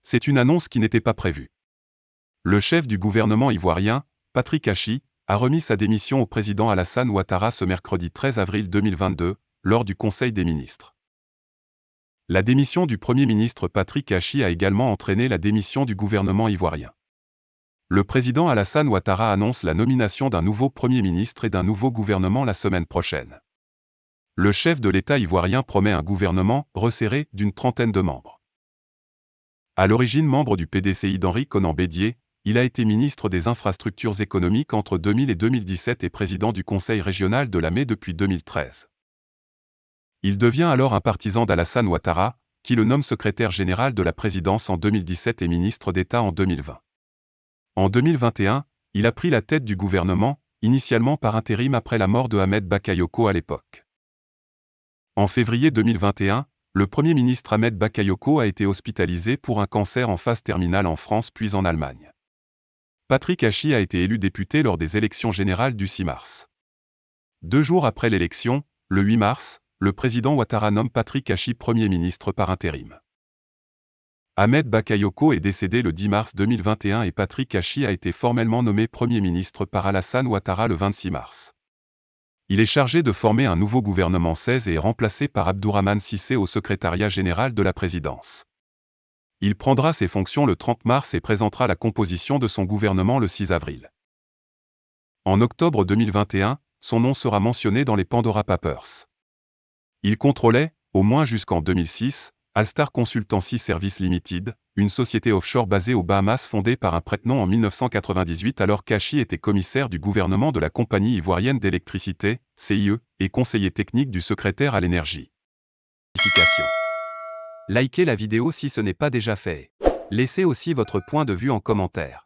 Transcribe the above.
C'est une annonce qui n'était pas prévue. Le chef du gouvernement ivoirien, Patrick Hachi, a remis sa démission au président Alassane Ouattara ce mercredi 13 avril 2022, lors du Conseil des ministres. La démission du Premier ministre Patrick Hachi a également entraîné la démission du gouvernement ivoirien. Le président Alassane Ouattara annonce la nomination d'un nouveau Premier ministre et d'un nouveau gouvernement la semaine prochaine. Le chef de l'État ivoirien promet un gouvernement resserré d'une trentaine de membres. À l'origine membre du PDCI d'Henri Konan Bédié, il a été ministre des Infrastructures économiques entre 2000 et 2017 et président du Conseil régional de la Mai depuis 2013. Il devient alors un partisan d'Alassane Ouattara, qui le nomme secrétaire général de la présidence en 2017 et ministre d'État en 2020. En 2021, il a pris la tête du gouvernement, initialement par intérim après la mort de Ahmed Bakayoko à l'époque. En février 2021, le Premier ministre Ahmed Bakayoko a été hospitalisé pour un cancer en phase terminale en France puis en Allemagne. Patrick Hachi a été élu député lors des élections générales du 6 mars. 2 jours après l'élection, le 8 mars, le président Ouattara nomme Patrick Hachi Premier ministre par intérim. Ahmed Bakayoko est décédé le 10 mars 2021 et Patrick Hachi a été formellement nommé Premier ministre par Alassane Ouattara le 26 mars. Il est chargé de former un nouveau gouvernement 16 et est remplacé par Abdourahmane Cissé au secrétariat général de la présidence. Il prendra ses fonctions le 30 mars et présentera la composition de son gouvernement le 6 avril. En octobre 2021, son nom sera mentionné dans les Pandora Papers. Il contrôlait, au moins jusqu'en 2006, Alstar Consultancy Services Limited, une société offshore basée aux Bahamas fondée par un prête-nom en 1998 alors qu'Hachi était commissaire du gouvernement de la Compagnie ivoirienne d'électricité, CIE, et conseiller technique du secrétaire à l'énergie. Likez la vidéo si ce n'est pas déjà fait. Laissez aussi votre point de vue en commentaire.